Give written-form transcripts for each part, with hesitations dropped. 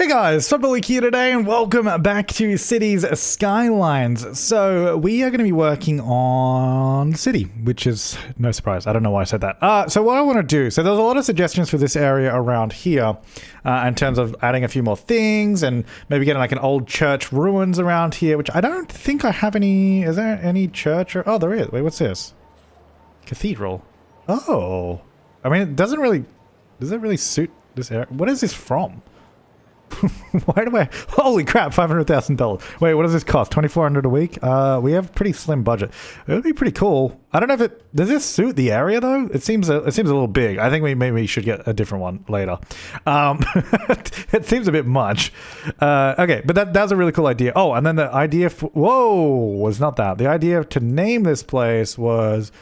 Hey guys, Flabaliki here today and welcome back to Cities Skylines. So we are going to be working on City, which is no surprise. I don't know why I said that. So what I want to do, so there's a lot of suggestions for this area around here in terms of adding a few more things and maybe getting like an old church ruins around here, which I don't think I have any. Is there any church? Or, oh, there is. Wait, what's this? Cathedral. Oh. I mean, does it really suit this area? What is this from? Why do I... Holy crap, $500,000. Wait, what does this cost? $2,400 a week? We have pretty slim budget. It would be pretty cool. I don't know if it... Does this suit the area, though? It seems a little big. I think we maybe should get a different one later. It seems a bit much. Okay, but that was a really cool idea. Oh, and then the idea... Whoa! Was not that. The idea to name this place was...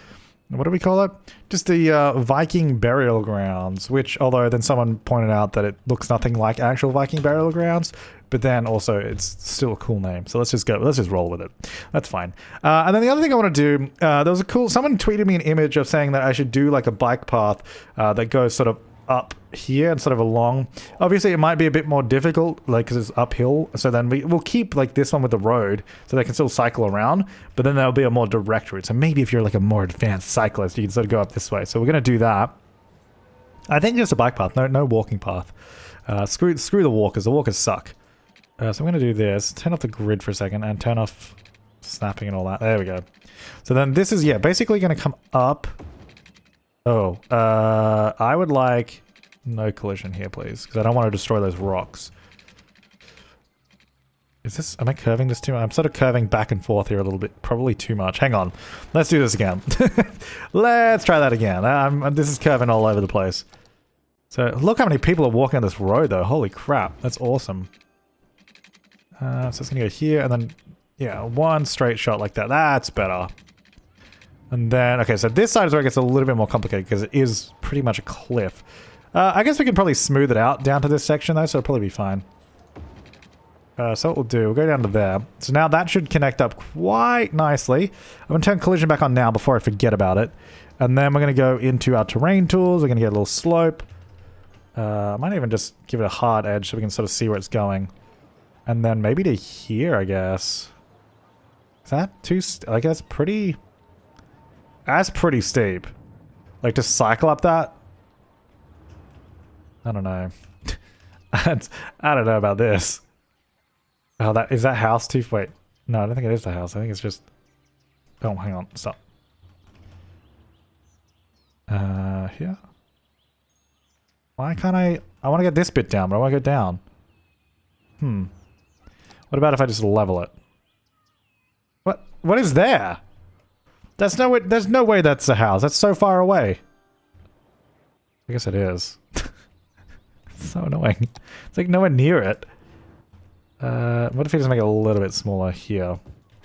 What do we call it? Just the Viking burial grounds, which, although then someone pointed out that it looks nothing like actual Viking burial grounds, but then also it's still a cool name. So let's just roll with it. That's fine. And then the other thing I want to do, there was someone tweeted me an image of saying that I should do like a bike path that goes sort of up here and sort of along. Obviously it might be a bit more difficult, like because it's uphill, so then we'll keep like this one with the road so they can still cycle around, but then there'll be a more direct route. So maybe if you're like a more advanced cyclist, you can sort of go up this way. So we're going to do that. I think just a bike path, no walking path. Screw the walkers. The walkers suck. So I'm going to do this, turn off the grid for a second and turn off snapping and all that. There we go. So then this is, yeah, basically going to come up. Oh, I would like no collision here, please, because I don't want to destroy those rocks. Am I curving this too much? I'm sort of curving back and forth here a little bit, probably too much. Hang on, let's do this again. Let's try that again. This is curving all over the place. So look how many people are walking on this road though. Holy crap, that's awesome. So it's gonna go here and then, yeah, one straight shot like that. That's better. And then, okay, so this side is where it gets a little bit more complicated because it is pretty much a cliff. I guess we can probably smooth it out down to this section though, so it'll probably be fine. So what we'll do, we'll go down to there. So now that should connect up quite nicely. I'm going to turn collision back on now before I forget about it. And then we're going to go into our terrain tools. We're going to get a little slope. I might even just give it a hard edge so we can sort of see where it's going. And then maybe to here, I guess. Is that too... I guess pretty... That's pretty steep. Like, to cycle up that? I don't know. I don't know about this. Oh, is that house too... Wait. No, I don't think it is the house. I think it's just... Oh, hang on. Stop. Here? Why can't I... I want to get this bit down, but I want to go down. What about if I just level it? What is there? There's no way that's a house. That's so far away. I guess it is. It's so annoying. It's like nowhere near it. What if we just make it a little bit smaller here?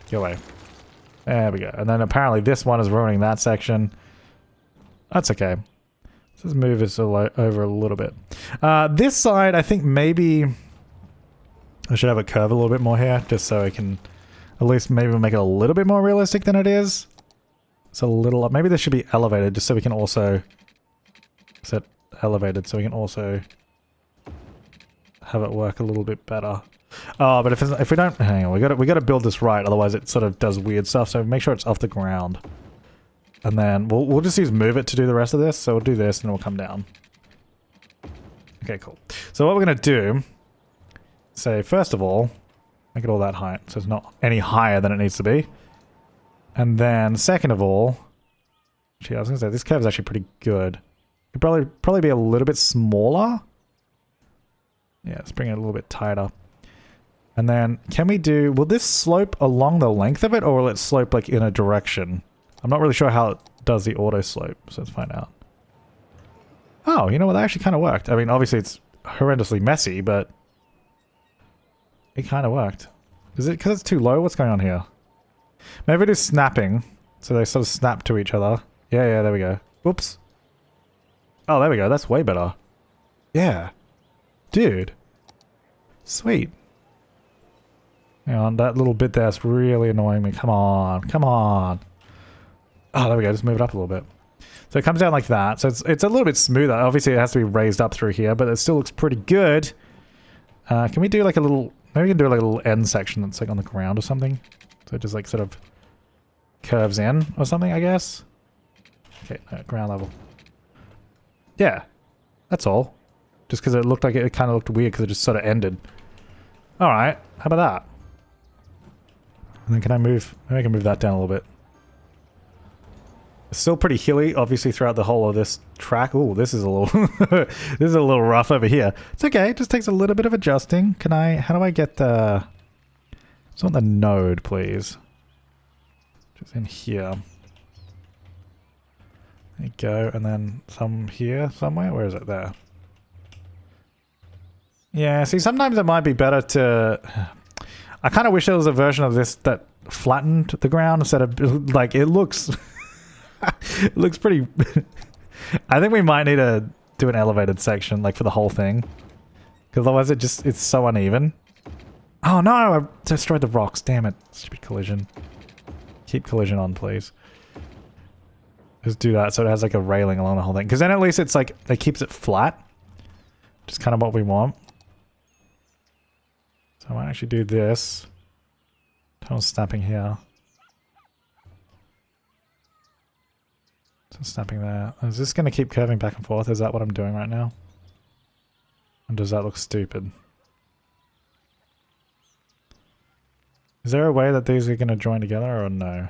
Go away. There we go. And then apparently this one is ruining that section. That's okay. Let's just move this over a little bit. This side, I think maybe I should have it curve a little bit more here, just so I can at least maybe make it a little bit more realistic than it is. It's a little up. Maybe this should be elevated just so we can also set elevated so we can also have it work a little bit better. Oh, but if we don't, hang on, we got to build this right, otherwise it sort of does weird stuff. So make sure it's off the ground, and then we'll just use move it to do the rest of this. So we'll do this and then we'll come down. Okay, cool. So what we're gonna do, say first of all, make it all that height so it's not any higher than it needs to be. And then, second of all, gee, I was going to say, this curve is actually pretty good. It could probably be a little bit smaller. Yeah, let's bring it a little bit tighter. And then, will this slope along the length of it, or will it slope like in a direction? I'm not really sure how it does the auto slope, so let's find out. Oh, you know what, that actually kind of worked. I mean, obviously it's horrendously messy, but it kind of worked. Is it because it's too low? What's going on here? Maybe it is snapping, so they sort of snap to each other. Yeah, there we go. Whoops. Oh, there we go. That's way better. Yeah. Dude. Sweet. Hang on, that little bit there's really annoying me. Come on. Oh, there we go. Just move it up a little bit. So it comes down like that. So it's a little bit smoother. Obviously, it has to be raised up through here, but it still looks pretty good. Can we do like a little... Maybe we can do like a little end section that's like on the ground or something. So it just like sort of curves in or something, I guess. Okay, no, ground level. Yeah, that's all. Just because it looked like it kind of looked weird because it just sort of ended. Alright, how about that? And then can I move... Maybe I can move that down a little bit. It's still pretty hilly, obviously, throughout the whole of this track. Ooh, this is a little... this is a little rough over here. It's okay, it just takes a little bit of adjusting. Can I... How do I get the... It's on the node, please. Just in here. There you go, and then some here somewhere. Where is it? There. Yeah, see, sometimes it might be better to... I kind of wish there was a version of this that flattened the ground instead of... Like, it looks... it looks pretty... I think we might need to do an elevated section, like, for the whole thing. Because otherwise it's so uneven. Oh no, I destroyed the rocks. Damn it. Stupid collision. Keep collision on, please. Just do that so it has like a railing along the whole thing. Because then at least it's like, it keeps it flat. Which is kind of what we want. So I might actually do this. Tunnel snapping here. So snapping there. Is this going to keep curving back and forth? Is that what I'm doing right now? And does that look stupid? Is there a way that these are going to join together or no?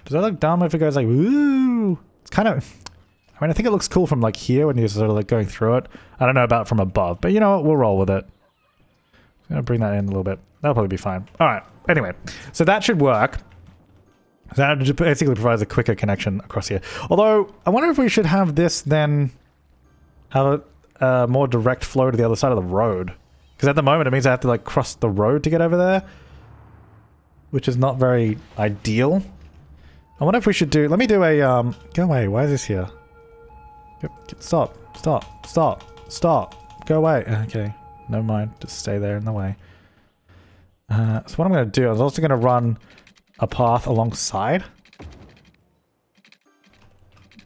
Does that look dumb if it goes like, woo? It's kind of... I mean, I think it looks cool from like here when you're sort of like going through it. I don't know about from above, but you know what? We'll roll with it. I'm going to bring that in a little bit. That'll probably be fine. Alright, anyway. So that should work. That basically provides a quicker connection across here. Although, I wonder if we should have this then have a more direct flow to the other side of the road. Because at the moment it means I have to like cross the road to get over there. Which is not very ideal. I wonder if we should do... Let me do a... Go away. Why is this here? Stop. Stop. Stop. Stop. Go away. Okay. Never mind. Just stay there in the way. So what I'm going to do, I was also going to run a path alongside.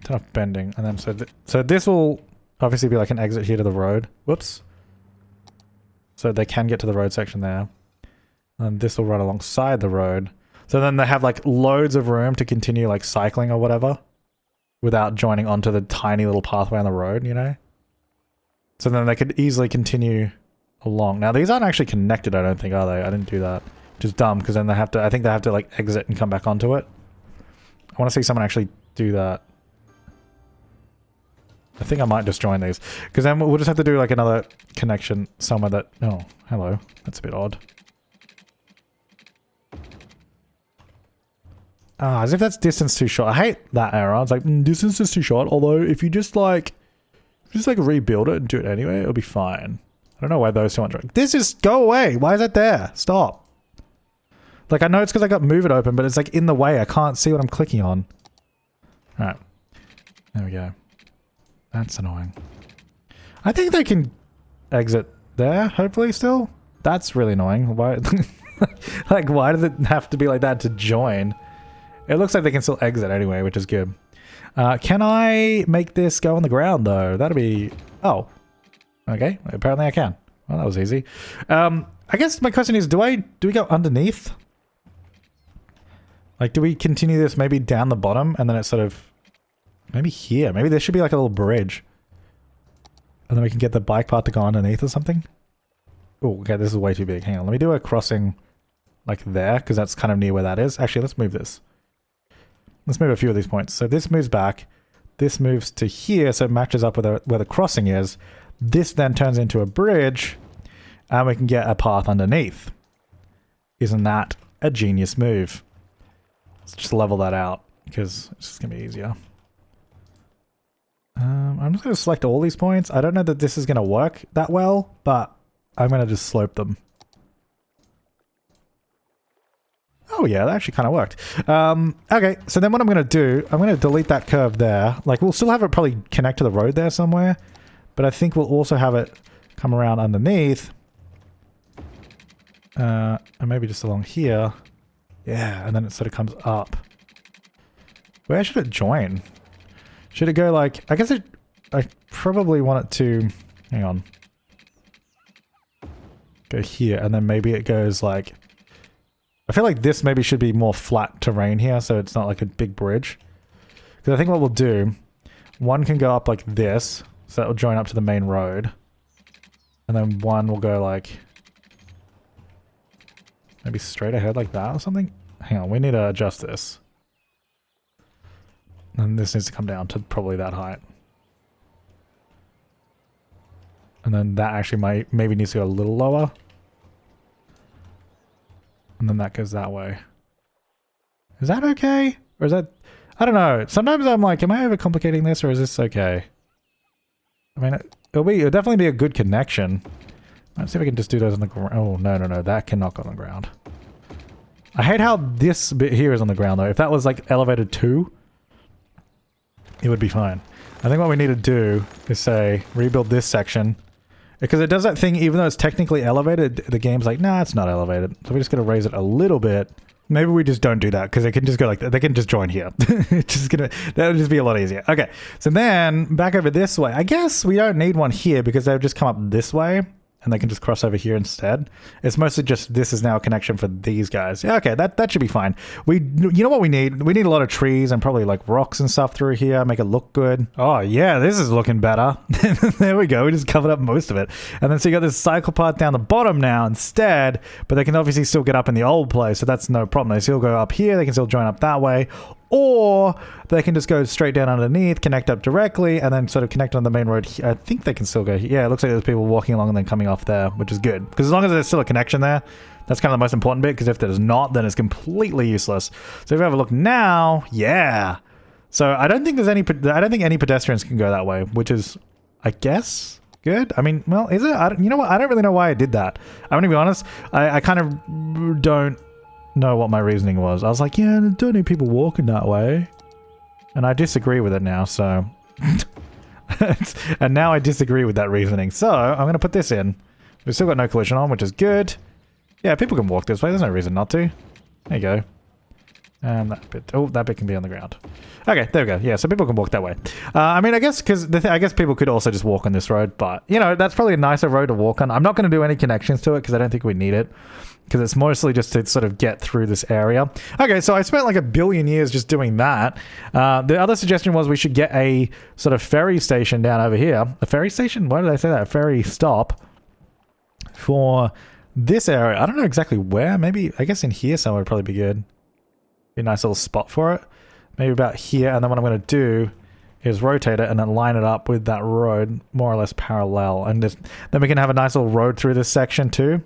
Turn off bending. And then so this will obviously be like an exit here to the road. Whoops. So they can get to the road section there. And this will run alongside the road. So then they have like loads of room to continue like cycling or whatever. Without joining onto the tiny little pathway on the road, you know? So then they could easily continue along. Now these aren't actually connected, I don't think, are they? I didn't do that. Which is dumb, because then they have to... I think they have to like exit and come back onto it. I want to see someone actually do that. I think I might just join these. Because then we'll just have to do like another connection somewhere that... Oh, hello. That's a bit odd. Ah, as if that's distance too short. I hate that error. It's like, distance is too short. Although, if you just like rebuild it and do it anyway, it'll be fine. I don't know why those two aren't... This is... Go away! Why is that there? Stop. Like, I know it's because I got Move It open, but it's like in the way. I can't see what I'm clicking on. Alright. There we go. That's annoying. I think they can exit there, hopefully, still. That's really annoying. Why... like, why does it have to be like that to join? It looks like they can still exit anyway, which is good. Can I make this go on the ground, though? That'd be... Oh. Okay. Apparently I can. Well, that was easy. I guess my question is, do we go underneath? Like, do we continue this maybe down the bottom, and then it's sort of... Maybe here. Maybe there should be like a little bridge. And then we can get the bike path to go underneath or something? Oh, okay, this is way too big. Hang on, let me do a crossing like there, because that's kind of near where that is. Actually, let's move this. Let's move a few of these points. So this moves back. This moves to here, so it matches up with where the crossing is. This then turns into a bridge, and we can get a path underneath. Isn't that a genius move? Let's just level that out, because it's just going to be easier. I'm just going to select all these points. I don't know that this is going to work that well, but I'm going to just slope them. Oh yeah, that actually kind of worked. Okay, so then what I'm going to do, I'm going to delete that curve there. Like, we'll still have it probably connect to the road there somewhere, but I think we'll also have it come around underneath. And maybe just along here. Yeah, and then it sort of comes up. Where should it join? Should it go like... I guess it... I probably want it to, hang on, go here, and then maybe it goes like, I feel like this maybe should be more flat terrain here, so it's not like a big bridge. Because I think what we'll do, one can go up like this, so that will join up to the main road. And then one will go like, maybe straight ahead like that or something. Hang on, we need to adjust this. And this needs to come down to probably that height. And then that actually maybe needs to go a little lower. And then that goes that way. Is that okay? Or is that... I don't know. Sometimes I'm like, am I overcomplicating this or is this okay? I mean, it'll definitely be a good connection. Let's see if I can just do those on the ground. Oh, no. That cannot go on the ground. I hate how this bit here is on the ground, though. If that was, like, elevated 2, it would be fine. I think what we need to do is say, rebuild this section. Because it does that thing, even though it's technically elevated, the game's like, nah, it's not elevated. So we're just going to raise it a little bit. Maybe we just don't do that, because they can just go like that. They can just join here. That would just be a lot easier. Okay, so then, back over this way. I guess we don't need one here, because they'll just come up this way. And they can just cross over here instead. It's mostly just this is now a connection for these guys. Yeah, okay, that should be fine. You know what we need? We need a lot of trees and probably like rocks and stuff through here. Make it look good. Oh yeah, this is looking better. There we go. We just covered up most of it. And then so you got this cycle path down the bottom now instead. But they can obviously still get up in the old place, so that's no problem. They still go up here. They can still join up that way. Or they can just go straight down underneath, connect up directly, and then sort of connect on the main road. I think they can still go here. Yeah, it looks like there's people walking along and then coming off there, which is good. Because as long as there's still a connection there, that's kind of the most important bit, because if there's not, then it's completely useless. So if we have a look now, yeah. So I don't think any pedestrians can go that way, which is, I guess, good. I mean, well, is it? You know what? I don't really know why I did that. I'm going to be honest. I kind of don't know what my reasoning was. I was like, yeah, don't need people walking that way. And I disagree with it now, so... and now I disagree with that reasoning. So, I'm going to put this in. We've still got no collision on, which is good. Yeah, people can walk this way. There's no reason not to. There you go. And that bit... Oh, that bit can be on the ground. Okay, there we go. Yeah, so people can walk that way. I mean, I guess, because I guess people could also just walk on this road, but, you know, that's probably a nicer road to walk on. I'm not going to do any connections to it, because I don't think we need it. Because it's mostly just to sort of get through this area. Okay, so I spent like 1 billion years just doing that. The other suggestion was we should get a sort of ferry station down over here. A ferry station? Why did I say that? A ferry stop for this area. I don't know exactly where. Maybe, I guess in here somewhere would probably be good. Be a nice little spot for it. Maybe about here. And then what I'm going to do is rotate it and then line it up with that road more or less parallel. And then we can have a nice little road through this section too.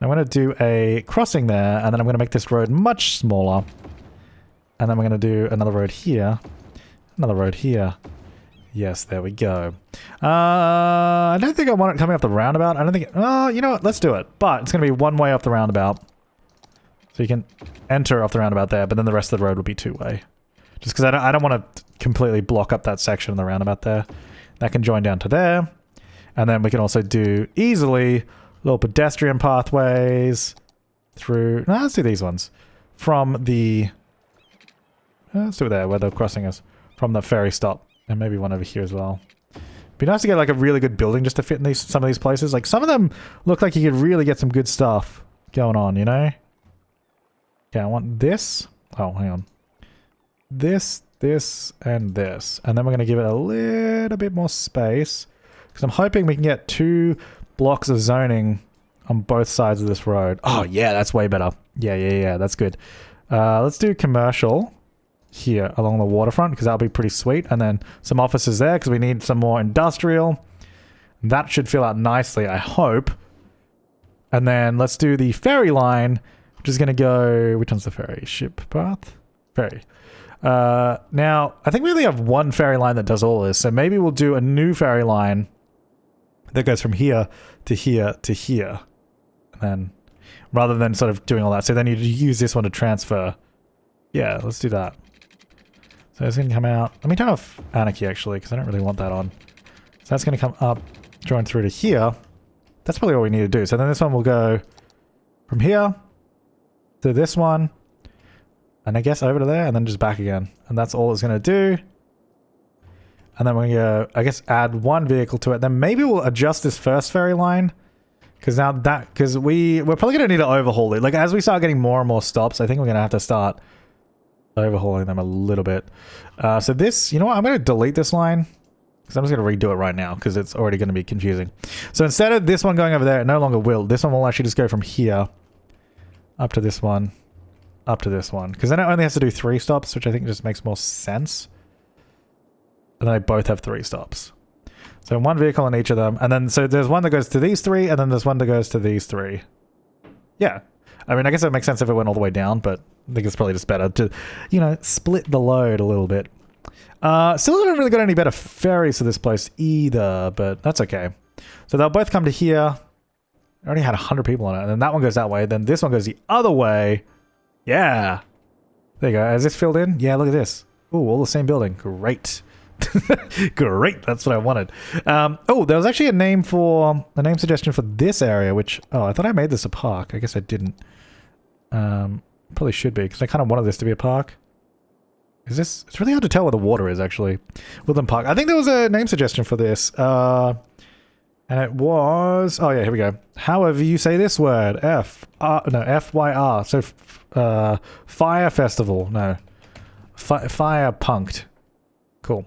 I'm going to do a crossing there, and then I'm going to make this road much smaller. And then we're going to do another road here. Another road here. Yes, there we go. I don't think I want it coming off the roundabout. I don't think... Oh, you know what? Let's do it. But it's going to be one way off the roundabout. So you can enter off the roundabout there, but then the rest of the road will be two-way. Just because I don't want to completely block up that section of the roundabout there. That can join down to there. And then we can also do easily... little pedestrian pathways through... No, let's do these ones. From the... let's do it there, where the crossing is. From the ferry stop. And maybe one over here as well. Be nice to get like a really good building just to fit in some of these places. Like some of them look like you could really get some good stuff going on, you know? Okay, I want this. Oh, hang on. This, and this. And then we're going to give it a little bit more space. Because I'm hoping we can get 2... blocks of zoning on both sides of this road. Oh, yeah, that's way better. Yeah, that's good. Let's do commercial here along the waterfront, because that'll be pretty sweet. And then some offices there, because we need some more industrial. That should fill out nicely, I hope. And then let's do the ferry line, which is going to go... Which one's the ferry? Ship path? Ferry. Now, I think we only have one ferry line that does all this, so maybe we'll do a new ferry line that goes from here to here to here. And then, rather than sort of doing all that. So then you use this one to transfer. Yeah, let's do that. So it's going to come out. Let me turn off Anarchy, actually, because I don't really want that on. So that's going to come up, join through to here. That's probably all we need to do. So then this one will go from here to this one. And I guess over to there, and then just back again. And that's all it's going to do. And then we, I guess, add one vehicle to it. Then maybe we'll adjust this first ferry line. Because now that, because we're probably going to need to overhaul it. Like, as we start getting more and more stops, I think we're going to have to start overhauling them a little bit. So this, you know what? I'm going to delete this line. Because I'm just going to redo it right now. Because it's already going to be confusing. So instead of this one going over there, it no longer will. This one will actually just go from here. Up to this one. Up to this one. Because then it only has to do 3 stops. Which I think just makes more sense. And then they both have 3 stops. So one vehicle on each of them. And then, so there's one that goes to these 3, and then there's one that goes to these 3. Yeah. I mean, I guess it makes sense if it went all the way down, but I think it's probably just better to, you know, split the load a little bit. Still haven't really got any better ferries to this place either, but that's okay. So they'll both come to here. I already had 100 people on it, and then that one goes that way. Then this one goes the other way. Yeah. There you go. Has this filled in? Yeah, look at this. Ooh, all the same building. Great. Great, that's what I wanted. Oh, there was actually a name suggestion for this area, which, oh, I thought I made this a park. I guess I didn't. Probably should be, because I kind of wanted this to be a park. Is this, it's really hard to tell where the water is, actually. Woodland Park. I think there was a name suggestion for this. And it was, oh yeah, here we go. However you say this word, F-Y-R. So, Fire Festival, no. Fire Punked. Cool.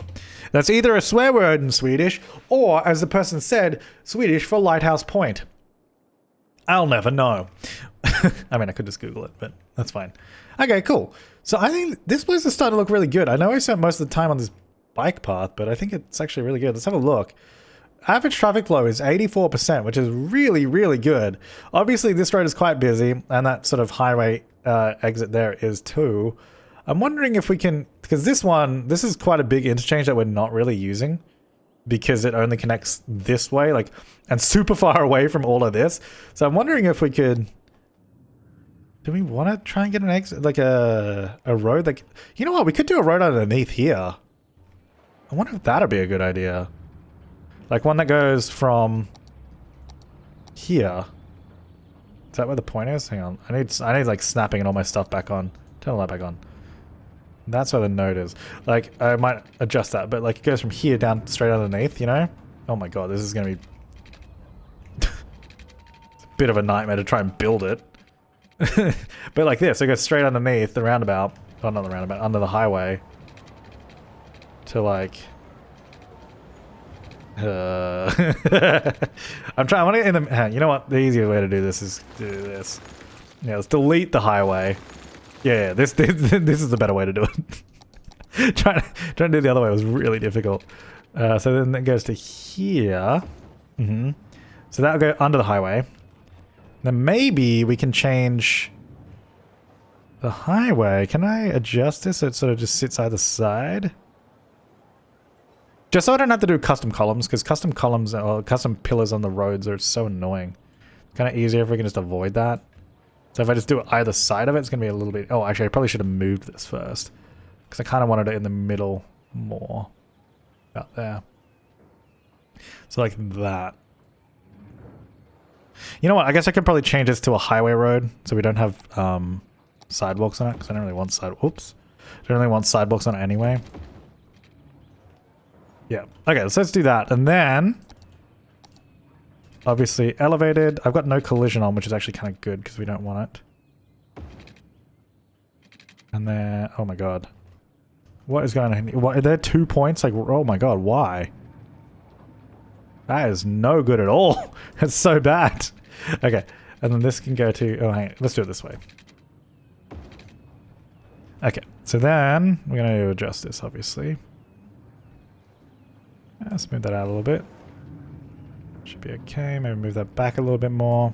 That's either a swear word in Swedish, or, as the person said, Swedish for Lighthouse Point. I'll never know. I mean, I could just Google it, but that's fine. Okay, cool. So I think this place is starting to look really good. I know I spent most of the time on this bike path, but I think it's actually really good. Let's have a look. Average traffic flow is 84%, which is really, really good. Obviously, this road is quite busy, and that sort of highway exit there is too. I'm wondering if we can, because this is quite a big interchange that we're not really using because it only connects this way, like, and super far away from all of this. So I'm wondering if we could, do we want to try and get an exit, like a road? Like, you know what? We could do a road underneath here. I wonder if that'd be a good idea. Like one that goes from here. Is that where the point is? Hang on. I need like snapping and all my stuff back on. Turn all that back on. That's where the node is. Like, I might adjust that, but like it goes from here down straight underneath, you know? Oh my god, this is gonna be it's a bit of a nightmare to try and build it. But like this, it goes straight underneath the roundabout. Oh, not the roundabout, under the highway. To like... I'm trying, I want to get in the... You know what? The easiest way to do this is do this. Yeah, let's delete the highway. Yeah, this is the better way to do it. trying to do it the other way was really difficult. So then it goes to here. So that'll go under the highway. Then maybe we can change the highway. Can I adjust this so it sort of just sits either side? Just so I don't have to do custom columns, because custom columns or custom pillars on the roads are so annoying. Kind of easier if we can just avoid that. So if I just do it either side of it, it's going to be a little bit... Oh, actually, I probably should have moved this first. Because I kind of wanted it in the middle more. About there. So like that. You know what? I guess I could probably change this to a highway road. So we don't have sidewalks on it. Because I don't really want Oops. I don't really want sidewalks on it anyway. Yeah. Okay, so let's do that. And then... Obviously elevated. I've got no collision on, which is actually kind of good because we don't want it. And then, oh my god. What is going on? What, are there 2 points? Like, oh my god, why? That is no good at all. It's so bad. Okay, and then this can go to, oh hang on, let's do it this way. Okay, so then we're going to adjust this, obviously. Let's move that out a little bit. Should be okay. Maybe move that back a little bit more.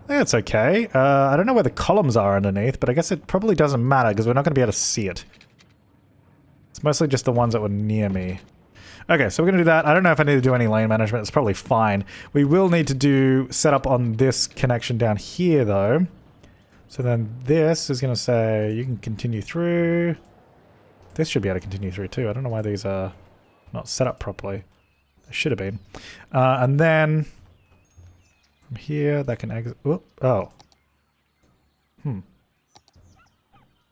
I think it's okay. I don't know where the columns are underneath, but I guess it probably doesn't matter because we're not going to be able to see it. It's mostly just the ones that were near me. Okay, so we're going to do that. I don't know if I need to do any lane management. It's probably fine. We will need to do setup on this connection down here, though. So then this is going to say you can continue through. This should be able to continue through, too. I don't know why these are not set up properly. They should have been. And then from here, that can exit. Oh.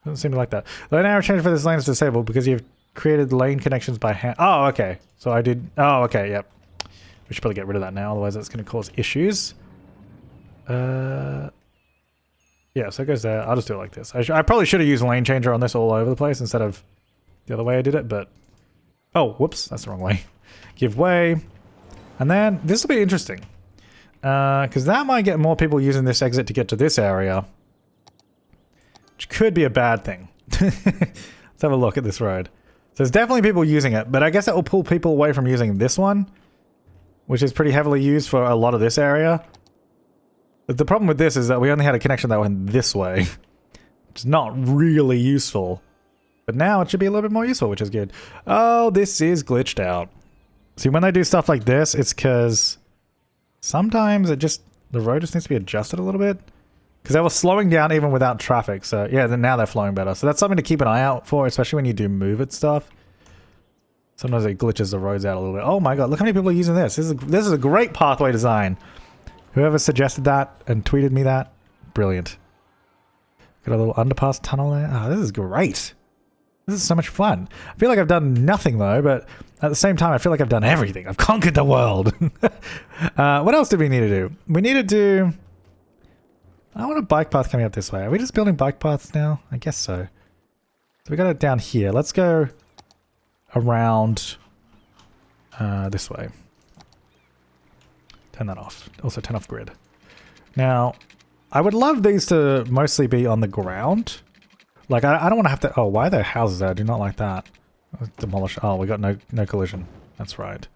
Doesn't seem like that. The lane arrow change for this lane is disabled because you've created lane connections by hand. Oh, okay. So I did. Oh, okay. Yep. We should probably get rid of that now. Otherwise, that's going to cause issues. Yeah, so it goes there. I'll just do it like this. I probably should have used lane changer on this all over the place instead of the other way I did it, but... Oh, whoops. That's the wrong way. Give way. And then this will be interesting. Because that might get more people using this exit to get to this area. Which could be a bad thing. Let's have a look at this road. So there's definitely people using it, but I guess that will pull people away from using this one, which is pretty heavily used for a lot of this area. But the problem with this is that we only had a connection that went this way, which is not really useful. But now it should be a little bit more useful, which is good. Oh, this is glitched out. See, when they do stuff like this, it's because sometimes the road just needs to be adjusted a little bit. Because they were slowing down even without traffic. So yeah, then now they're flowing better. So that's something to keep an eye out for, especially when you do move it stuff. Sometimes it glitches the roads out a little bit. Oh my god, look how many people are using this. This is a great pathway design. Whoever suggested that and tweeted me that, brilliant. Got a little underpass tunnel there. Oh, this is great. This is so much fun. I feel like I've done nothing though, but at the same time I feel like I've done everything. I've conquered the world. What else did we need to do? We need to do... I want a bike path coming up this way. Are we just building bike paths now? I guess so. So we got it down here. Let's go around this way. Turn that off. Also turn off grid. Now, I would love these to mostly be on the ground. Like, I don't want to have to... Oh, why are there houses there? I do not like that. Demolish... Oh, we got no collision. That's right.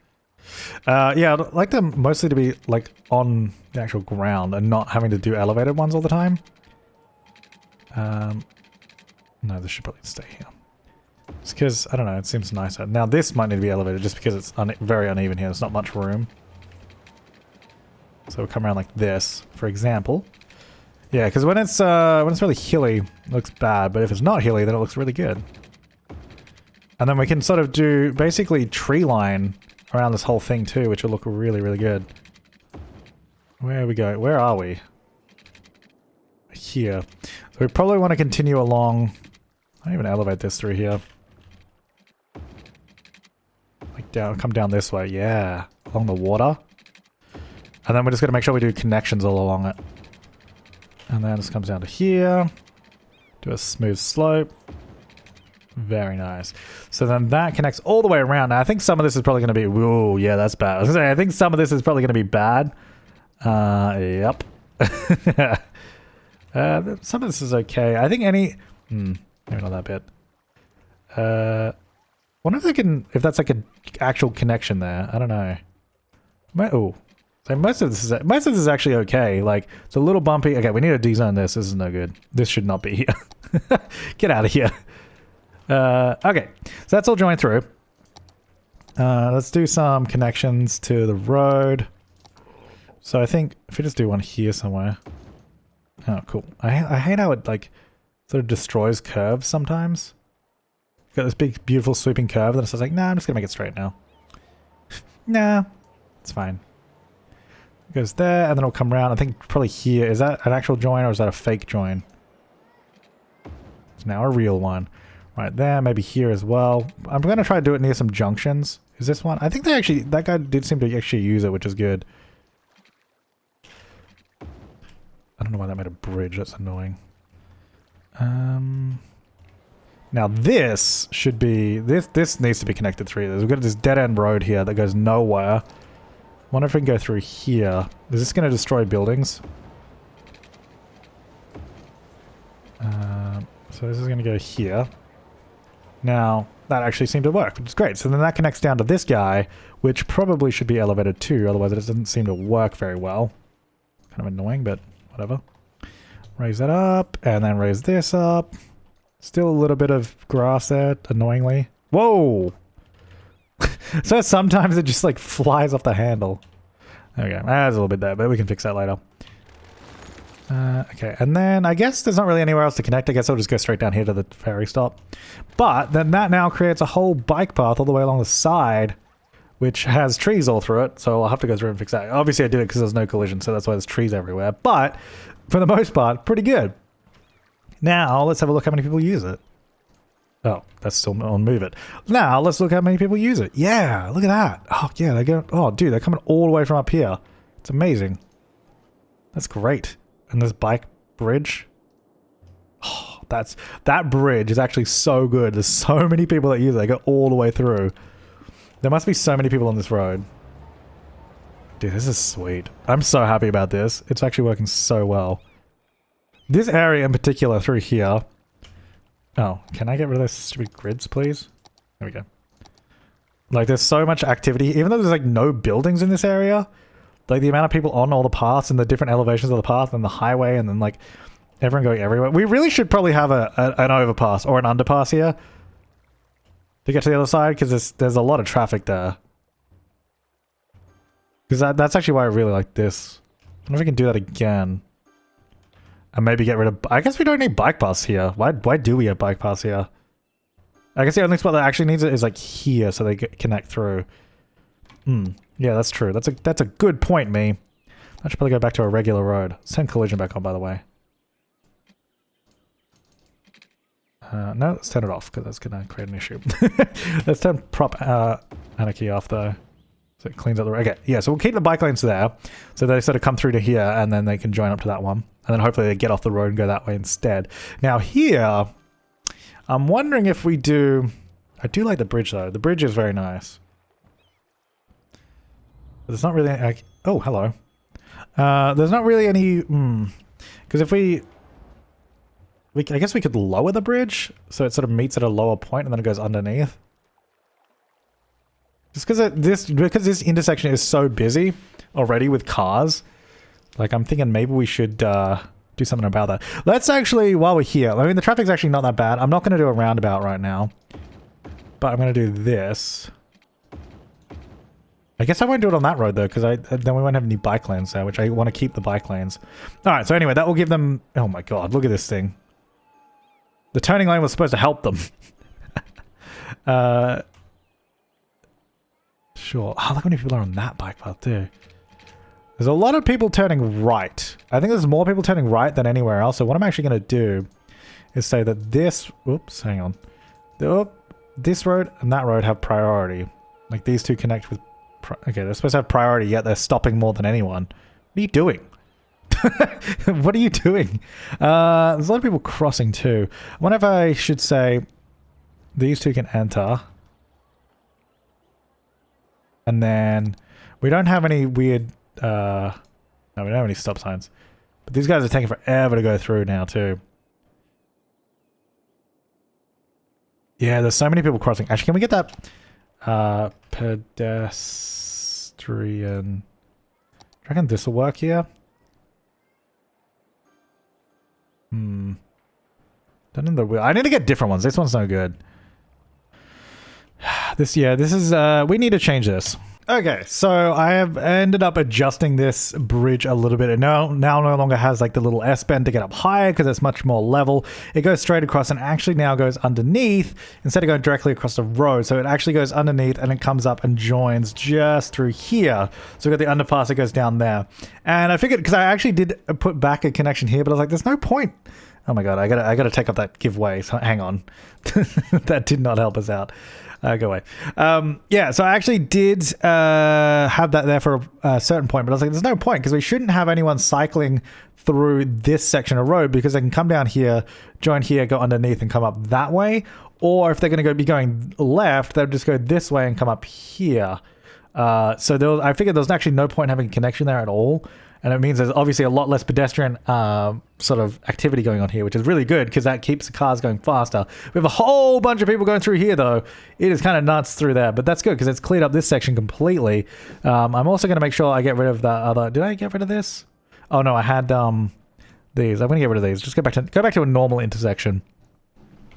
Yeah, I'd like them mostly to be, like, on the actual ground and not having to do elevated ones all the time. No, this should probably stay here. Just because, I don't know, it seems nicer. Now, this might need to be elevated just because it's very uneven here. There's not much room. So we'll come around like this, for example. Yeah, because when it's really hilly, it looks bad. But if it's not hilly, then it looks really good. And then we can sort of do, basically, tree line around this whole thing too, which will look really, really good. Where we go? Where are we? Here. So we probably want to continue along. I don't even elevate this through here. Like down, come down this way. Yeah, along the water. And then we're just going to make sure we do connections all along it. And then this comes down to here. Do a smooth slope. Very nice. So then that connects all the way around. Now, I think some of this is probably going to be... Whoa, yeah, that's bad. I was going to say, I think some of this is probably going to be bad. Yep. Some of this is okay. I think any... maybe not that bit. Wonder if they can... If that's like an actual connection there. I don't know. Oh. So most of this is actually okay. Like, it's a little bumpy. Okay, we need to de-zone this. This is no good. This should not be here. Get out of here. Okay, so that's all joined through. Let's do some connections to the road. So I think if we just do one here somewhere. Oh, cool. I hate how it like sort of destroys curves sometimes. Got this big, beautiful sweeping curve that it's just like, nah, I'm just gonna make it straight now. Nah, it's fine. It goes there, and then it'll come around. I think probably here. Is that an actual join or is that a fake join? It's now a real one. Right there, maybe here as well. I'm going to try to do it near some junctions. Is this one? I think they actually... That guy did seem to actually use it, which is good. I don't know why that made a bridge. That's annoying. Now this should be... This needs to be connected through. We've got this dead-end road here that goes nowhere. Wonder if we can go through here. Is this going to destroy buildings? So this is going to go here. Now, that actually seemed to work, which is great. So then that connects down to this guy, which probably should be elevated too, otherwise it doesn't seem to work very well. Kind of annoying, but whatever. Raise that up, and then raise this up. Still a little bit of grass there, annoyingly. Whoa! So sometimes it just like flies off the handle. There we go. There's a little bit there, but we can fix that later. Okay, and then I guess there's not really anywhere else to connect. I guess I'll just go straight down here to the ferry stop. But then that now creates a whole bike path all the way along the side, which has trees all through it. So I'll have to go through and fix that. Obviously I did it because there's no collision, so that's why there's trees everywhere. But for the most part, pretty good. Now let's have a look how many people use it. Oh, that's still on move it. Now, let's look how many people use it. Yeah, look at that. Oh, yeah, they're going... Oh, dude, they're coming all the way from up here. It's amazing. That's great. And this bike bridge. Oh, that bridge is actually so good. There's so many people that use it. They go all the way through. There must be so many people on this road. Dude, this is sweet. I'm so happy about this. It's actually working so well. This area in particular through here... Oh, can I get rid of those stupid grids, please? There we go. Like, there's so much activity. Even though there's, like, no buildings in this area, like, the amount of people on all the paths and the different elevations of the path and the highway and then, like, everyone going everywhere. We really should probably have an overpass or an underpass here to get to the other side, because there's a lot of traffic there. Because that's actually why I really like this. I wonder if we can do that again. And maybe get rid of... I guess we don't need bike paths here. Why do we have bike paths here? I guess the only spot that actually needs it is like here, so they connect through. Yeah, that's true. That's a good point, me. I should probably go back to a regular road. Send collision back on, by the way. No, let's turn it off, because that's going to create an issue. Let's turn prop anarchy off, though. So it cleans up the... Okay, yeah, so we'll keep the bike lanes there. So they sort of come through to here, and then they can join up to that one. And then hopefully they get off the road and go that way instead. Now here, I'm wondering if we do... I do like the bridge, though. The bridge is very nice. But there's not really... oh, hello. There's not really any... Because if we... I guess we could lower the bridge, so it sort of meets at a lower point and then it goes underneath. Just because this intersection is so busy already with cars, like I'm thinking maybe we should do something about that. Let's actually, while we're here, I mean the traffic's actually not that bad. I'm not going to do a roundabout right now, but I'm going to do this. I guess I won't do it on that road though, because then we won't have any bike lanes there, which I want to keep the bike lanes. All right, so anyway, that will give them... Oh my god, look at this thing. The turning lane was supposed to help them. Sure. Oh, look how many people are on that bike path too. There's a lot of people turning right. I think there's more people turning right than anywhere else. So what I'm actually going to do is say that this... Oops, hang on. This road and that road have priority. Like these two connect with... Okay, they're supposed to have priority, yet they're stopping more than anyone. What are you doing? What are you doing? There's a lot of people crossing too. I wonder if I should say these two can enter. And then we don't have any weird... no, we don't have any stop signs. But these guys are taking forever to go through now too. Yeah, there's so many people crossing. Actually, can we get that pedestrian... I reckon this will work here. Don't know the wheel. I need to get different ones. This one's no good. This is, we need to change this. Okay, so I have ended up adjusting this bridge a little bit. It now no longer has like the little S-bend to get up higher because it's much more level. It goes straight across and actually now goes underneath instead of going directly across the road. So it actually goes underneath and it comes up and joins just through here. So we've got the underpass that goes down there. And I figured, because I actually did put back a connection here, but I was like, there's no point. Oh my god, I gotta take up that giveaway. So hang on. That did not help us out. Go away. Yeah, so I actually did have that there for a certain point, but I was like, there's no point because we shouldn't have anyone cycling through this section of road because they can come down here, join here, go underneath and come up that way. Or if they're going to be going left, they'll just go this way and come up here. So I figured there was actually no point having a connection there at all. And it means there's obviously a lot less pedestrian sort of activity going on here, which is really good because that keeps the cars going faster. We have a whole bunch of people going through here, though. It is kind of nuts through there, but that's good because it's cleared up this section completely. I'm also going to make sure I get rid of that other... Did I get rid of this? Oh, no, I had these. I'm going to get rid of these. Just go back to a normal intersection.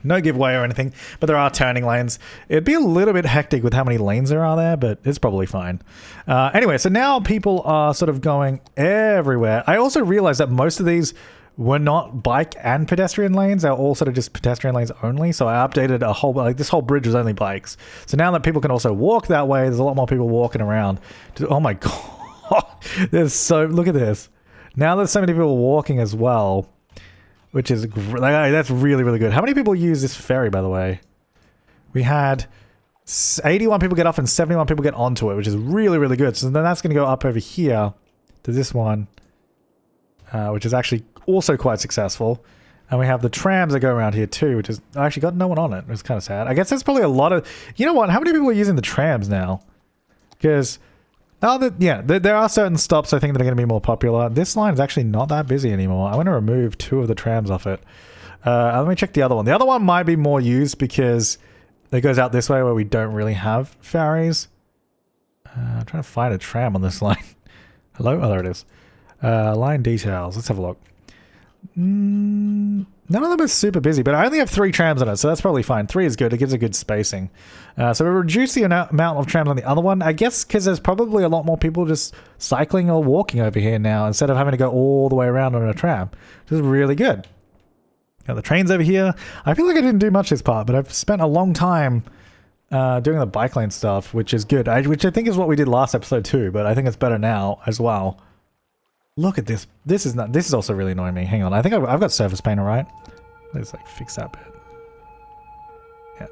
No giveaway or anything, but there are turning lanes. It'd be a little bit hectic with how many lanes there are there, but it's probably fine. Anyway, so now people are sort of going everywhere. I also realized that most of these were not bike and pedestrian lanes. They're all sort of just pedestrian lanes only. So I updated a whole, like this whole bridge was only bikes. So now that people can also walk that way, there's a lot more people walking around. Oh my God. Look at this. Now there's so many people walking as well. Which is that's really, really good. How many people use this ferry, by the way? We had 81 people get off and 71 people get onto it, which is really, really good. So then that's going to go up over here to this one, which is actually also quite successful. And we have the trams that go around here too, which is actually got no one on it. It's kind of sad. I guess there's probably a lot of... You know what? How many people are using the trams now? Because... there are certain stops I think that are going to be more popular. This line is actually not that busy anymore. I'm going to remove 2 of the trams off it. Let me check the other one. The other one might be more used because it goes out this way where we don't really have ferries. I'm trying to find a tram on this line. Hello? Oh, there it is. Line details. Let's have a look. None of them are super busy, but I only have 3 trams on it, so that's probably fine. 3 is good. It gives a good spacing. So we reduce the amount of trams on the other one, I guess because there's probably a lot more people just cycling or walking over here now instead of having to go all the way around on a tram, which is really good. Got the trains over here. I feel like I didn't do much this part, but I've spent a long time doing the bike lane stuff, which is good. Which I think is what we did last episode too, but I think it's better now as well. Look at this. This is also really annoying me. Hang on. I think I've got surface paint, all right? Let's like fix that bit. Yeah.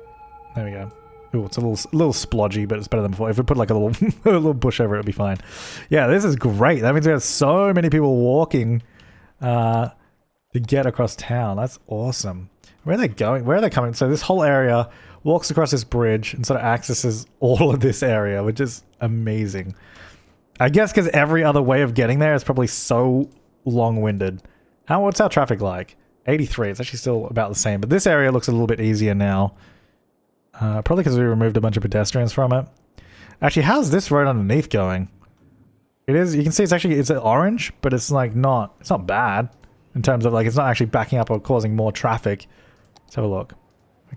There we go. Ooh, it's a little splodgy, but it's better than before. If we put like a little a little bush over it, it'll be fine. Yeah, this is great. That means we have so many people walking to get across town. That's awesome. Where are they going? Where are they coming? So this whole area walks across this bridge and sort of accesses all of this area, which is amazing. I guess because every other way of getting there is probably so long-winded. What's our traffic like? 83. It's actually still about the same, but this area looks a little bit easier now. Probably because we removed a bunch of pedestrians from it. Actually, how's this road underneath going? It is. You can see it's orange, but it's like it's not bad in terms of like it's not actually backing up or causing more traffic. Let's have a look.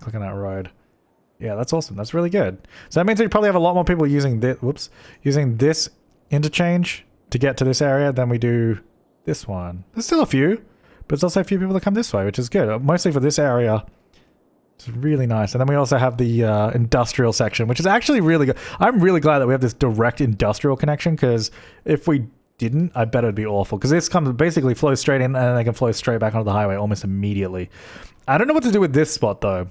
Click on that road. Yeah, that's awesome. That's really good. So that means we probably have a lot more people using this. Using this interchange to get to this area than we do this one. There's still a few, but there's also a few people that come this way, which is good. Mostly for this area. It's really nice. And then we also have the industrial section, which is actually really good. I'm really glad that we have this direct industrial connection, because if we didn't, I bet it'd be awful. Because this basically flows straight in and then they can flow straight back onto the highway almost immediately. I don't know what to do with this spot though.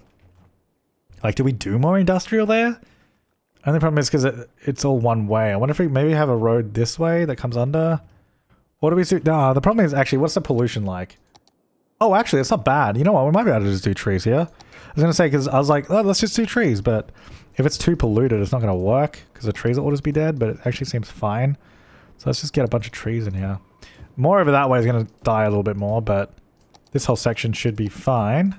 Like, do we do more industrial there? Only problem is because it's all one way. I wonder if we maybe have a road this way that comes under. What do we do? No, the problem is actually, what's the pollution like? Oh, actually, it's not bad. You know what? We might be able to just do trees here. I was going to say, because I was like, oh, let's just do trees. But if it's too polluted, it's not going to work because the trees will just be dead. But it actually seems fine. So let's just get a bunch of trees in here. More over that way is going to die a little bit more, but this whole section should be fine.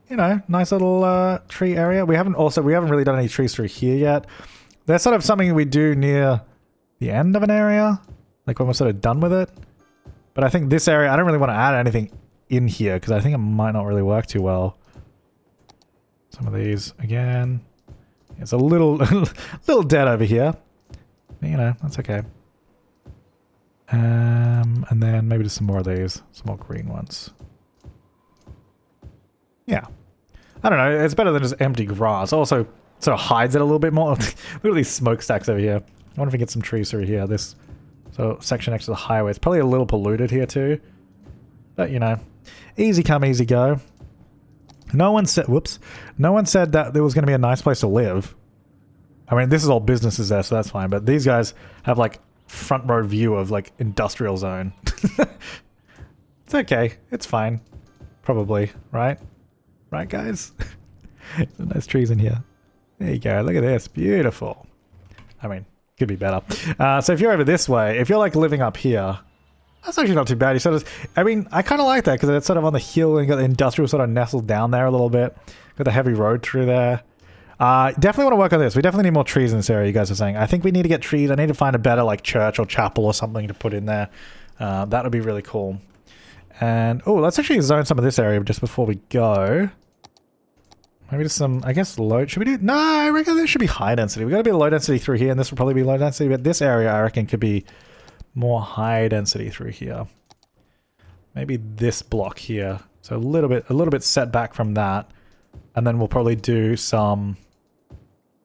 You know, nice little tree area. We haven't really done any trees through here yet. That's sort of something we do near the end of an area, like when we're sort of done with it. But I think this area, I don't really want to add anything in here because I think it might not really work too well. Some of these again. It's a little dead over here. But, you know, that's okay. And then maybe just some more of these, some more green ones. Yeah. I don't know, it's better than just empty grass. Also, sort of hides it a little bit more. Look at these smokestacks over here. I wonder if we get some trees through here. This section next to the highway. It's probably a little polluted here too. But, you know, easy come, easy go. No one said that there was going to be a nice place to live. I mean, this is all businesses there, so that's fine. But these guys have, like, front row view of, like, industrial zone. It's okay. It's fine. Probably, right? Right, guys? Some nice trees in here. There you go. Look at this. Beautiful. I mean, could be better. So if you're over this way, if you're like living up here, that's actually not too bad. You sort of, I mean, I kind of like that because it's sort of on the hill and you got the industrial sort of nestled down there a little bit. Got the heavy road through there. Definitely want to work on this. We definitely need more trees in this area, you guys are saying. I think we need to get trees. I need to find a better like church or chapel or something to put in there. That would be really cool. And, oh, let's actually zone some of this area just before we go. Maybe just some, I guess, low. Should we do? No, I reckon there should be high density. We've got to be low density through here, and this will probably be low density. But this area, I reckon, could be more high density through here. Maybe this block here. So a little bit set back from that. And then we'll probably do some,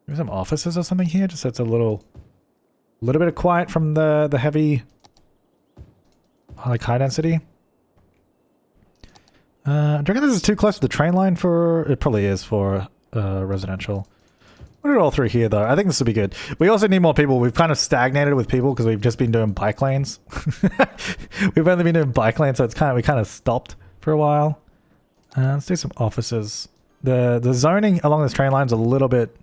maybe some offices or something here, just so it's a little bit of quiet from the heavy, like, high density. Do you reckon this is too close to the train line for... It probably is for residential. Put it all through here, though. I think this will be good. We also need more people. We've kind of stagnated with people because we've just been doing bike lanes. We've only been doing bike lanes, so it's we kind of stopped for a while. Let's do some offices. The zoning along this train line is a little bit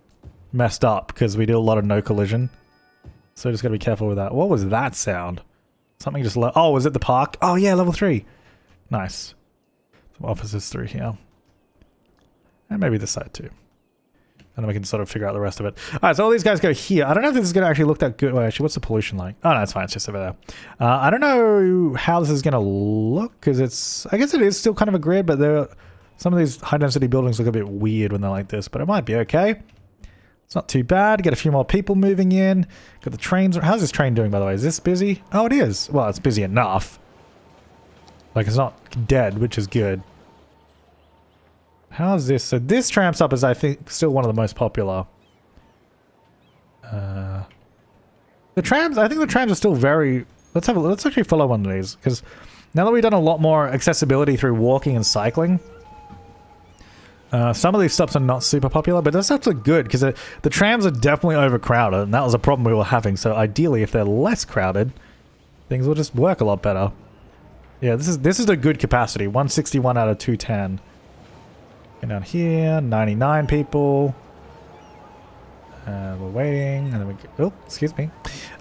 messed up because we do a lot of no collision. So just got to be careful with that. What was that sound? Something just... Oh, was it the park? Oh, yeah, level 3. Nice. Some offices through here. And maybe this side too. And then we can sort of figure out the rest of it. Alright, so all these guys go here. I don't know if this is going to actually look that good. Well, actually, what's the pollution like? Oh, no, it's fine. It's just over there. I don't know how this is going to look, because it's... I guess it is still kind of a grid, but some of these high-density buildings look a bit weird when they're like this, but it might be okay. It's not too bad. Get a few more people moving in. Got the trains... How's this train doing, by the way? Is this busy? Oh, it is. Well, it's busy enough. Like, it's not dead, which is good. How's this? So this tram stop is, I think, still one of the most popular. The trams, I think the trams are still very... Let's actually follow one of these, because now that we've done a lot more accessibility through walking and cycling, some of these stops are not super popular, but those stops are good, because the trams are definitely overcrowded, and that was a problem we were having. So ideally, if they're less crowded, things will just work a lot better. Yeah, this is a good capacity. 161 out of 210. And down here, 99 people. We're waiting, and then we get, oh, excuse me.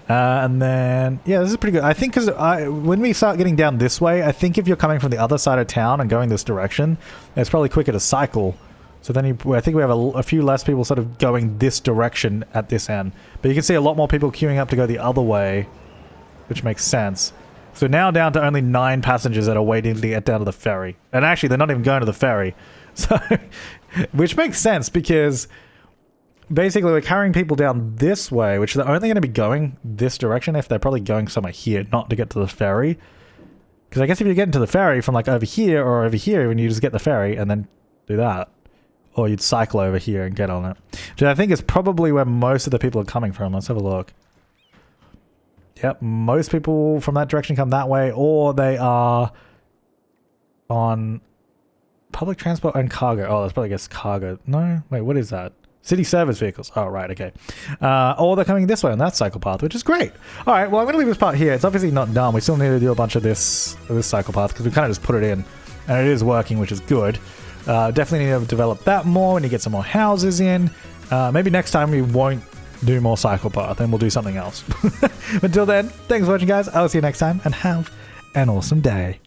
And then, yeah, this is pretty good. I think because when we start getting down this way, I think if you're coming from the other side of town and going this direction, it's probably quicker to cycle. So then I think we have a few less people sort of going this direction at this end. But you can see a lot more people queuing up to go the other way, which makes sense. So now down to only 9 passengers that are waiting to get down to the ferry. And actually, they're not even going to the ferry. So, which makes sense because basically we're carrying people down this way, which they're only going to be going this direction if they're probably going somewhere here, not to get to the ferry. Because I guess if you're getting to the ferry from like over here or over here, when you just get the ferry and then do that. Or you'd cycle over here and get on it. Which I think is probably where most of the people are coming from. Let's have a look. Yep, most people from that direction come that way, or they are on public transport and cargo. Oh, that's probably, I guess, cargo. No? Wait, what is that? City service vehicles. Oh, right, okay. Or they're coming this way on that cycle path, which is great. All right, well, I'm going to leave this part here. It's obviously not done. We still need to do a bunch of this cycle path, because we kind of just put it in, and it is working, which is good. Definitely need to develop that more. We need to get some more houses in. Maybe next time we won't do more cycle path, and we'll do something else. Until then, thanks for watching, guys. I'll see you next time, and have an awesome day.